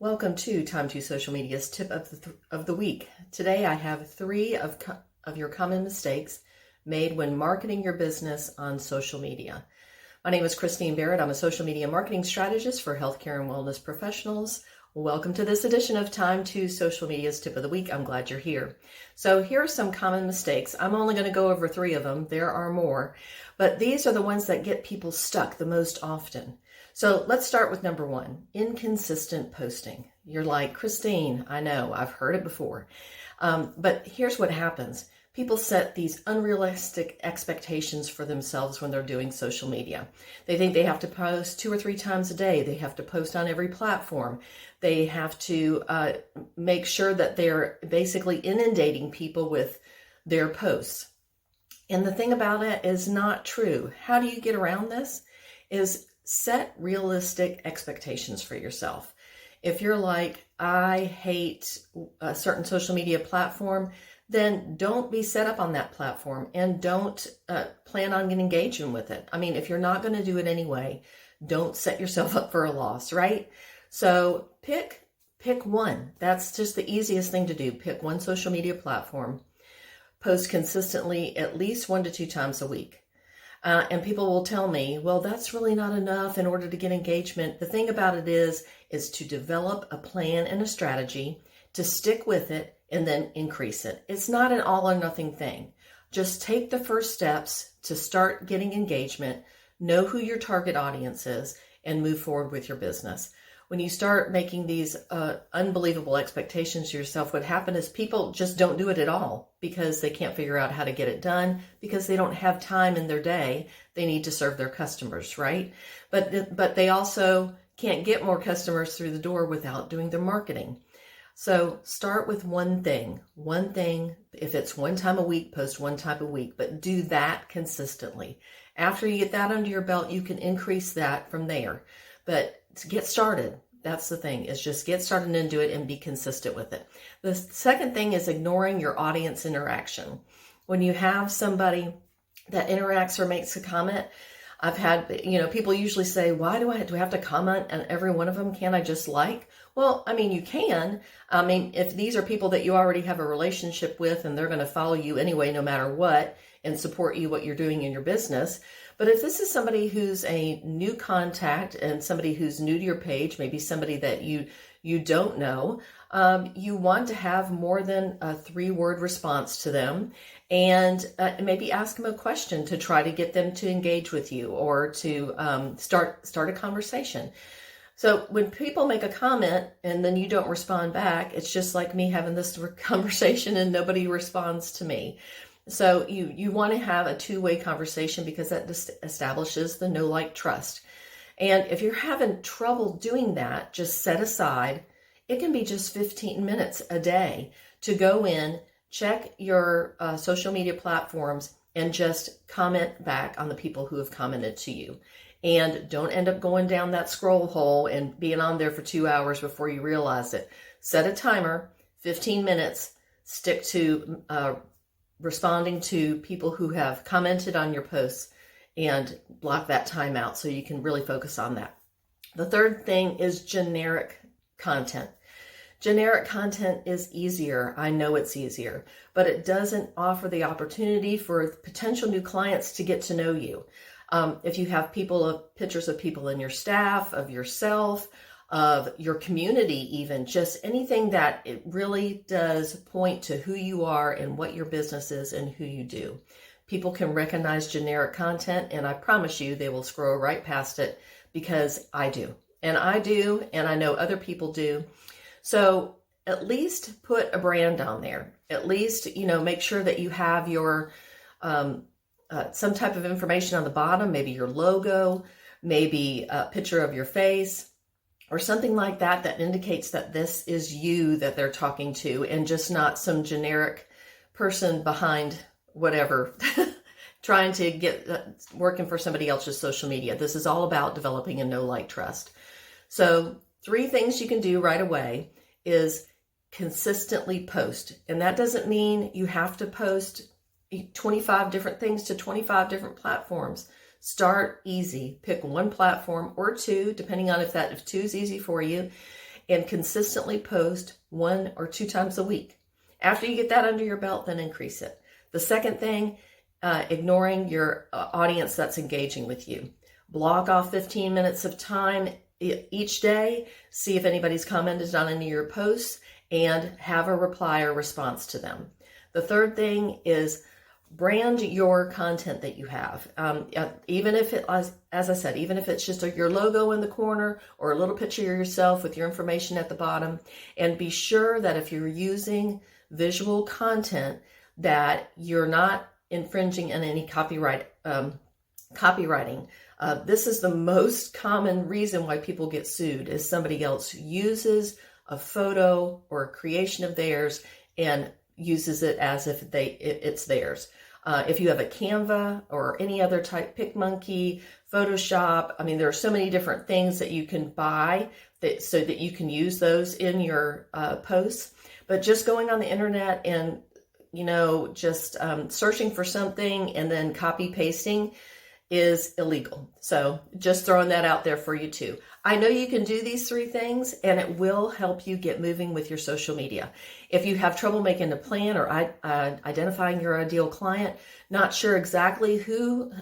Welcome to Time to Social Media's tip of the week. Today I have three of your common mistakes made when marketing your business on social media. My name is Christine Barrett. I'm a social media marketing strategist for healthcare and wellness professionals. Welcome to this edition of Time to Social Media's tip of the week. I'm glad you're here. So here are some common mistakes. I'm only going to go over three of them. There are more, but these are the ones that get people stuck the most often. So let's start with number one, inconsistent posting. You're like, Christine, I know, I've heard it before. But here's what happens. People set these unrealistic expectations for themselves when they're doing social media. They think they have to post 2 or 3 times a day. They have to post on every platform. They have to make sure that they're basically inundating people with their posts. And the thing about it is not true. How do you get around this? Is set realistic expectations for yourself. If you're like, I hate a certain social media platform, then don't be set up on that platform and don't plan on engaging with it. I mean, if you're not going to do it anyway, don't set yourself up for a loss, right? So pick one. That's just the easiest thing to do. Pick one social media platform, post consistently at least 1 to 2 times a week. And people will tell me, well, that's really not enough in order to get engagement. The thing about it is to develop a plan and a strategy, to stick with it, and then increase it. It's not an all or nothing thing. Just take the first steps to start getting engagement, know who your target audience is, and move forward with your business. When you start making these unbelievable expectations to yourself, what happens is people just don't do it at all because they can't figure out how to get it done because they don't have time in their day. They need to serve their customers, right? But they also can't get more customers through the door without doing their marketing. So start with one thing. If it's 1 time a week, post 1 time a week, but do that consistently. After you get that under your belt, you can increase that from there. But to get started, that's the thing, is just get started and do it and be consistent with it. The second thing is ignoring your audience interaction. When you have somebody that interacts or makes a comment, I've had, people usually say, why do I have to comment on every one of them? Can't I just like? Well, I mean, you can. I mean, if these are people that you already have a relationship with and they're going to follow you anyway, no matter what, and support you, what you're doing in your business. But if this is somebody who's a new contact and somebody who's new to your page, maybe somebody that you don't know, you want to have more than a 3-word response to them, and maybe ask them a question to try to get them to engage with you or to start a conversation. So when people make a comment and then you don't respond back, it's just like me having this conversation and nobody responds to me. So you want to have a 2-way conversation because that just establishes the know, like, trust. And if you're having trouble doing that, just set aside, it can be just 15 minutes a day to go in, check your social media platforms, and just comment back on the people who have commented to you. And don't end up going down that scroll hole and being on there for 2 hours before you realize it. Set a timer, 15 minutes, stick to responding to people who have commented on your posts, and block that time out so you can really focus on that. The third thing is generic content. Generic content is easier. I know it's easier, but it doesn't offer the opportunity for potential new clients to get to know you. If you have pictures of people in your staff, of yourself, of your community, even just anything that it really does point to who you are and what your business is and who you do. People can recognize generic content, and I promise you they will scroll right past it because I do. And I know other people do. So at least put a brand on there. At least, make sure that you have your some type of information on the bottom, maybe your logo, maybe a picture of your face, or something like that that indicates that this is you that they're talking to and just not some generic person behind whatever trying to get working for somebody else's social media. This is all about developing a know, like, trust. So 3 things you can do right away is consistently post. And that doesn't mean you have to post 25 different things to 25 different platforms. Start easy. Pick one platform or 2, depending on if 2 is easy for you, and consistently post 1 or 2 times a week. After you get that under your belt, then increase it. The second thing, ignoring your audience that's engaging with you. Block off 15 minutes of time each day, see if anybody's commented on any of your posts, and have a reply or response to them. The third thing is brand your content that you have. Even if it, as I said, even if it's just your logo in the corner or a little picture of yourself with your information at the bottom, and be sure that if you're using visual content that you're not infringing on any copyrighting. This is the most common reason why people get sued, is somebody else uses a photo or a creation of theirs and uses it as if it's theirs. If you have a Canva or any other type, PicMonkey, Photoshop, I mean, there are so many different things that you can buy so that you can use those in your posts. But just going on the internet and, just searching for something and then copy pasting is illegal. So just throwing that out there for you too. I know you can do these 3 things and it will help you get moving with your social media. If you have trouble making a plan or identifying your ideal client, not sure exactly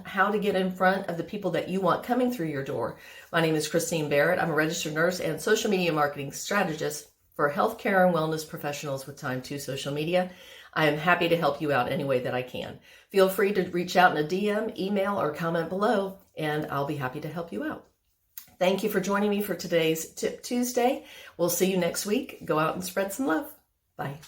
how to get in front of the people that you want coming through your door. My name is Christine Barrett. I'm a registered nurse and social media marketing strategist for healthcare and wellness professionals with time to social media. I am happy to help you out any way that I can. Feel free to reach out in a DM, email, or comment below, and I'll be happy to help you out. Thank you for joining me for today's Tip Tuesday. We'll see you next week. Go out and spread some love. Bye.